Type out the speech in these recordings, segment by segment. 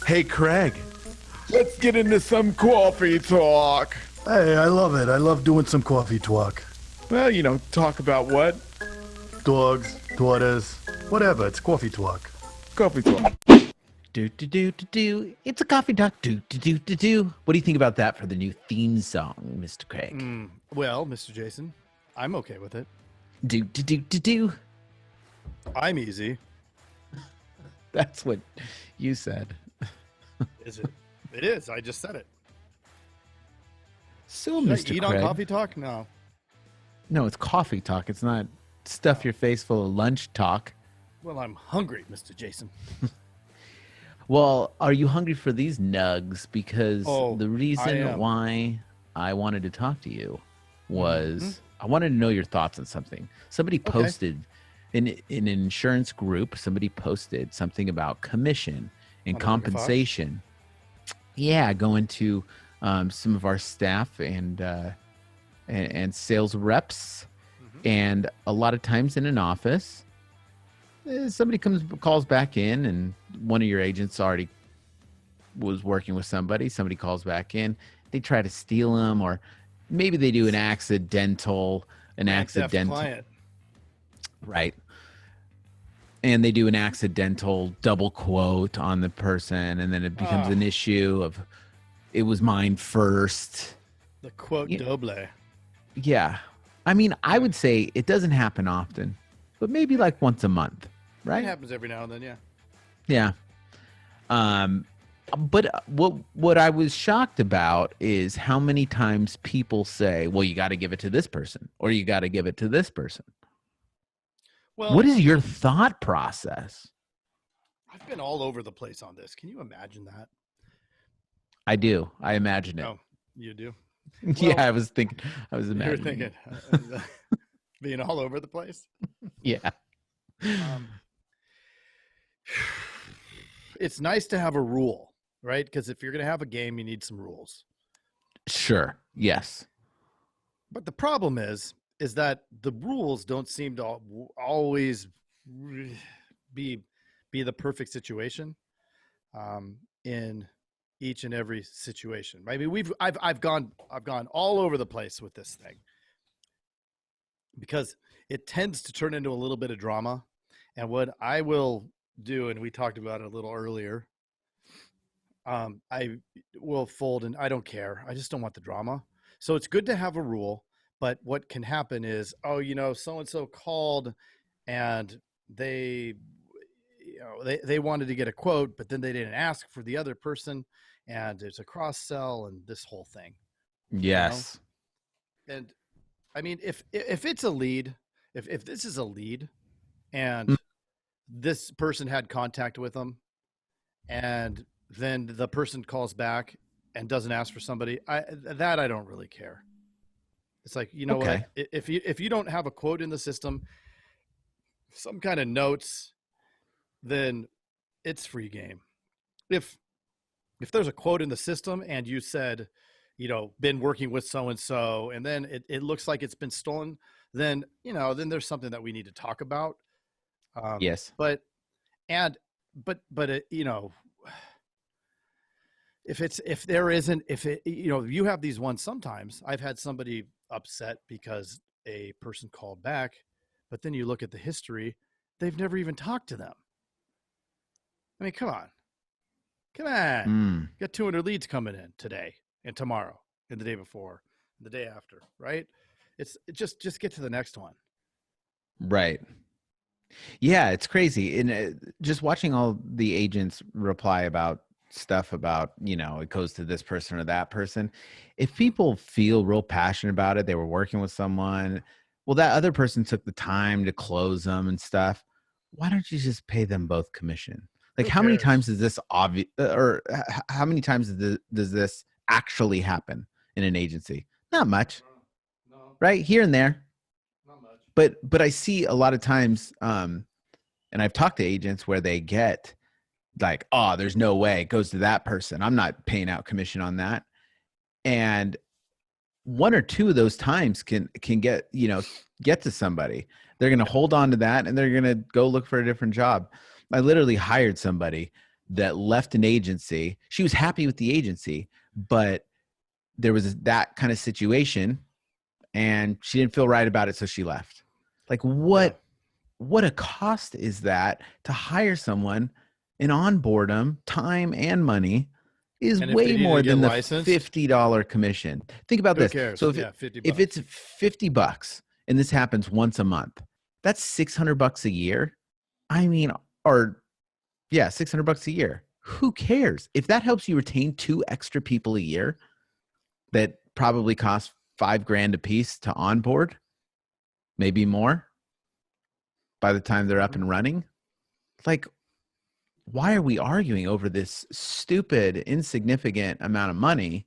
Hey, Craig, let's get into some coffee talk. Hey, I love it. I love doing some coffee talk. Well, talk about what? Dogs, daughters, whatever. It's coffee talk. Coffee talk. Do. It's a coffee talk. Do. What do you think about that for the new theme song, Mr. Craig? Well, Mr. Jason, I'm okay with it. Do. I'm easy. That's what you said. Is it? It is. I just said it. So, Should I Mr. eat Craig. on coffee talk? No. No, it's coffee talk. It's not stuff your face full of lunch talk. Well, I'm hungry, Mr. Jason. Well, are you hungry for these nugs? Because the I reason am. why I wanted to talk to you was I wanted to know your thoughts on something. Somebody posted in an insurance group, somebody posted something about commission and On the compensation. Yeah, going to some of our staff and sales reps. And a lot of times in an office, somebody calls back in, and one of your agents already was working with somebody. Somebody calls back in. They try to steal them, or maybe they do an accidental Client. right. And they do an accidental double quote on the person, and then it becomes an issue of it was mine first. The quote double. Yeah. I mean, I would say it doesn't happen often, but maybe like once a month, right? It happens every now and then, yeah. Yeah. But what I was shocked about is how many times people say, well, you got to give it to this person, or you got to give it to this person. Well, What is your thought process? I've been all over the place on this. Can you imagine that? I do. I imagine it. Oh, you do? Yeah, Well, I was imagining. You're thinking being all over the place? Yeah. It's nice to have a rule, right? Because if you're going to have a game, you need some rules. Sure. Yes. But the problem is that the rules don't seem to always be the perfect situation in each and every situation. I mean, I've gone all over the place with this thing because it tends to turn into a little bit of drama. And what I will do, and we talked about it a little earlier, I will fold, and I don't care. I just don't want the drama. So it's good to have a rule. But what can happen is, so-and-so called and they wanted to get a quote, but then they didn't ask for the other person, and there's a cross sell and this whole thing. Yes. And I mean, if it's a lead, if this is a lead and this person had contact with them and then the person calls back and doesn't ask for somebody, I don't really care. It's like, Okay. what? If you don't have a quote in the system, some kind of notes, then it's free game. If there's a quote in the system and you said, been working with so-and-so, and then it looks like it's been stolen, then there's something that we need to talk about. Yes. But you have these ones, sometimes I've had somebody upset because a person called back, but then you look at the history, they've never even talked to them. I mean, come on. You got 200 leads coming in today and tomorrow and the day before and the day after, right? It's just get to the next one. Right. Yeah, it's crazy. And just watching all the agents reply about stuff about, it goes to this person or that person. If people feel real passionate about it, they were working with someone, well, that other person took the time to close them and stuff. Why don't you just pay them both commission? Like, Who how many cares? times is this obvious, or how many times does this actually happen in an agency? Not much, No, right? Here and there. not much. But I see a lot of times, and I've talked to agents where they get like, oh, there's no way it goes to that person. I'm not paying out commission on that. And one or two of those times can get to somebody. They're going to hold on to that and they're going to go look for a different job. I literally hired somebody that left an agency. She was happy with the agency, but there was that kind of situation and she didn't feel right about it. So she left. Like what a cost is that to hire someone and onboard them, time and money is And if they way need to more get than the licensed, $50 commission. Think about who this. cares? So Yeah, 50 if bucks. it's $50 and this happens once a month, that's $600 a year. I mean, or yeah, $600 a year. Who cares? If that helps you retain 2 extra people a year that probably cost $5,000 a piece to onboard, maybe more by the time they're up and running. Like, why are we arguing over this stupid, insignificant amount of money?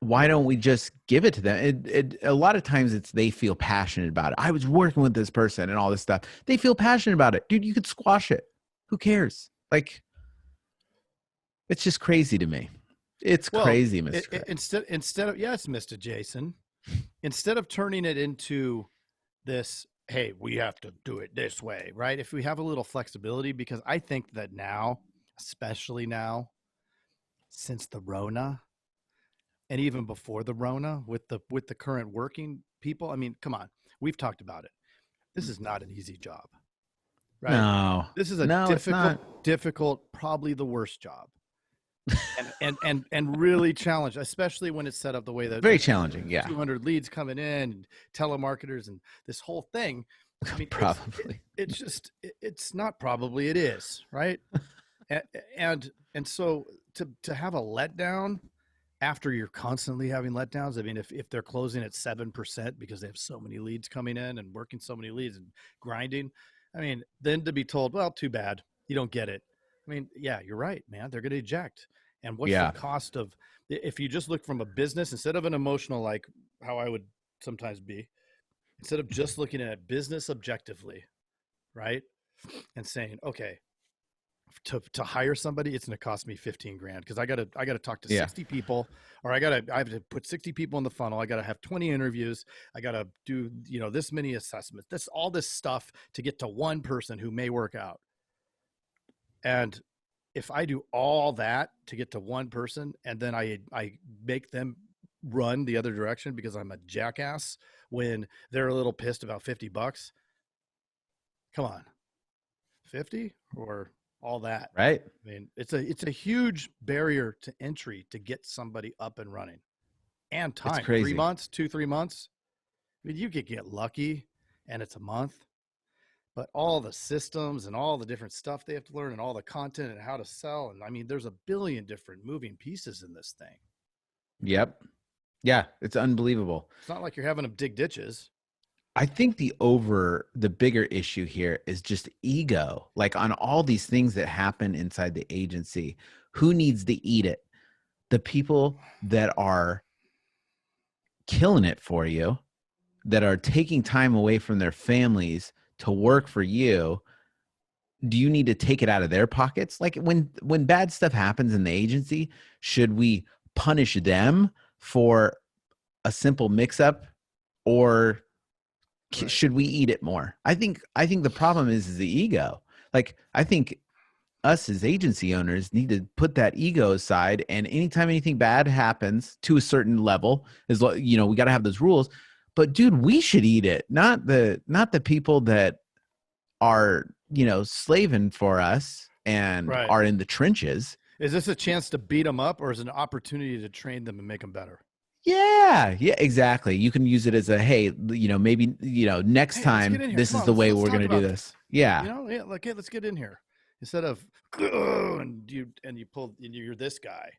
Why don't we just give it to them? A lot of times it's they feel passionate about it. I was working with this person and all this stuff. They feel passionate about it. Dude, you could squash it. Who cares? Like, it's just crazy to me. It's crazy, Mr. Craig. Instead of, yes, Mr. Jason, instead of turning it into this, hey, we have to do it this way, right? If we have a little flexibility, because I think that now, especially now, since the Rona, and even before the Rona, with the current working people, I mean, come on, we've talked about it. This is not an easy job, right? No, this is a difficult, probably the worst job. and really challenged, especially when it's set up the way that very challenging. Yeah, 200 leads coming in, and telemarketers, and this whole thing. I mean, probably it's not probably, it is, right? and so to have a letdown after you're constantly having letdowns. I mean, if they're closing at 7% because they have so many leads coming in and working so many leads and grinding, I mean, then to be told, well, too bad, you don't get it. I mean, yeah, you're right, man. They're going to eject. And what's the cost of, if you just look from a business instead of an emotional, like how I would sometimes be, instead of just looking at business objectively, right? And saying, okay, to hire somebody, it's going to cost me $15,000 because I got to talk to 60 people, or I have to put 60 people in the funnel. I got to have 20 interviews. I got to do, this many assessments, all this stuff to get to one person who may work out. And if I do all that to get to one person, and then I make them run the other direction because I'm a jackass when they're a little pissed about $50, come on, 50 or all that, right? I mean, it's a huge barrier to entry to get somebody up and running, and time. 3 months, 2-3 months. I mean, you could get lucky and it's a month, but all the systems and all the different stuff they have to learn, and all the content and how to sell, and I mean, there's a billion different moving pieces in this thing. Yep. Yeah, it's unbelievable. It's not like you're having them dig ditches. I think the bigger issue here is just ego. Like on all these things that happen inside the agency, who needs to eat it? The people that are killing it for you, that are taking time away from their families to work for you. Do you need to take it out of their pockets? Like when bad stuff happens in the agency, should we punish them for a simple mix-up, or should we eat it more? I think the problem is the ego. Like, I think us as agency owners need to put that ego aside. And anytime anything bad happens to a certain level, is, we got to have those rules. But dude, we should eat it, not the people that are, slaving for us and are in the trenches. Is this a chance to beat them up, or is it an opportunity to train them and make them better? Yeah, exactly. You can use it as a, hey, maybe, next time this is the way we're going to do this. Yeah. Let's get in here instead of, and you pull, and you're this guy.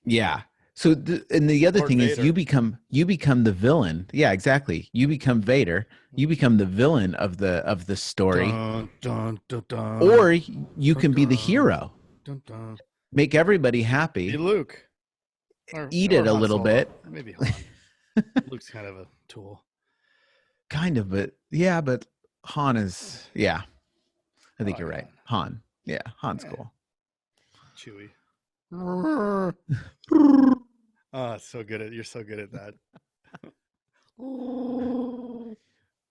Yeah. So, and the other thing is you become the villain. Yeah, exactly. You become Vader. You become the villain of the story. Dun, dun, dun, dun, or you can be the hero. Dun, dun. Make everybody happy. Be Luke. Eat it a little bit. Maybe Han. Luke's kind of a tool. Kind of, but Han is, I think you're right. Han. Yeah, Han's cool. Chewie. You're so good at that.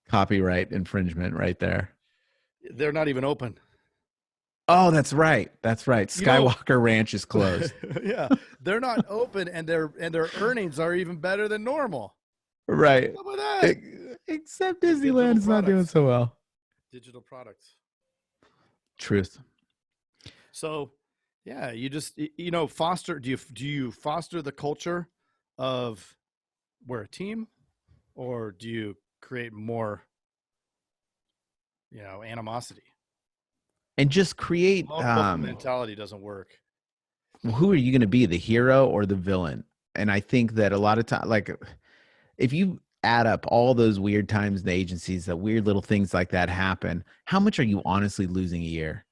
Copyright infringement right there. They're not even open. Oh, that's right. That's right. You know- Skywalker Ranch is closed. Yeah, they're not open, and their earnings are even better than normal. Right. How about that? Except Disneyland is not doing products. so well. Digital products. Truth. So, yeah, you just foster. Do you foster the culture of we're a team, or do you create more, animosity? And just create Local mentality doesn't work. who are you going to be, the hero or the villain? And I think that a lot of time, like if you add up all those weird times in the agencies that weird little things like that happen, how much are you honestly losing a year?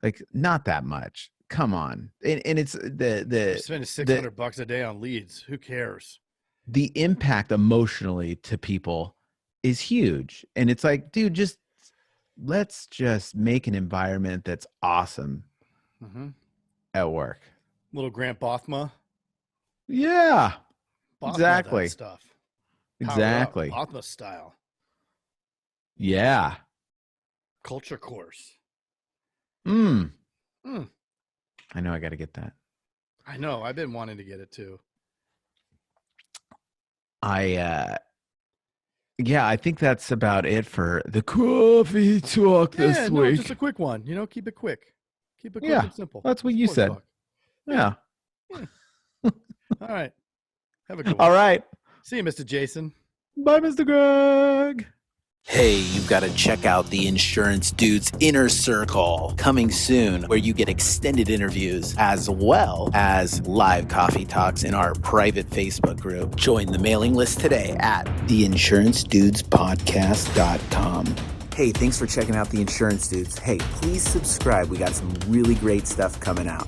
Like not that much. Come on. And it's You're spending $600 a day on leads. Who cares? The impact emotionally to people is huge. And it's like, dude, let's just make an environment that's awesome at work. Little Grant Bothma. Yeah, Bothma exactly. that stuff. Exactly. Bothma style. Yeah. Culture course. I know I got to get that. I know. I've been wanting to get it too. I think that's about it for the coffee talk this week. Just a quick one. Keep it quick. Keep it quick and simple. That's what you Sports said. talk. Yeah. All right. Have a good one. All right. See you, Mr. Jason. Bye, Mr. Greg. Hey, you've got to check out the Insurance Dudes Inner Circle coming soon, where you get extended interviews as well as live coffee talks in our private Facebook group. Join the mailing list today at theinsurancedudespodcast.com. Hey, thanks for checking out the Insurance Dudes. Hey, please subscribe. We got some really great stuff coming out.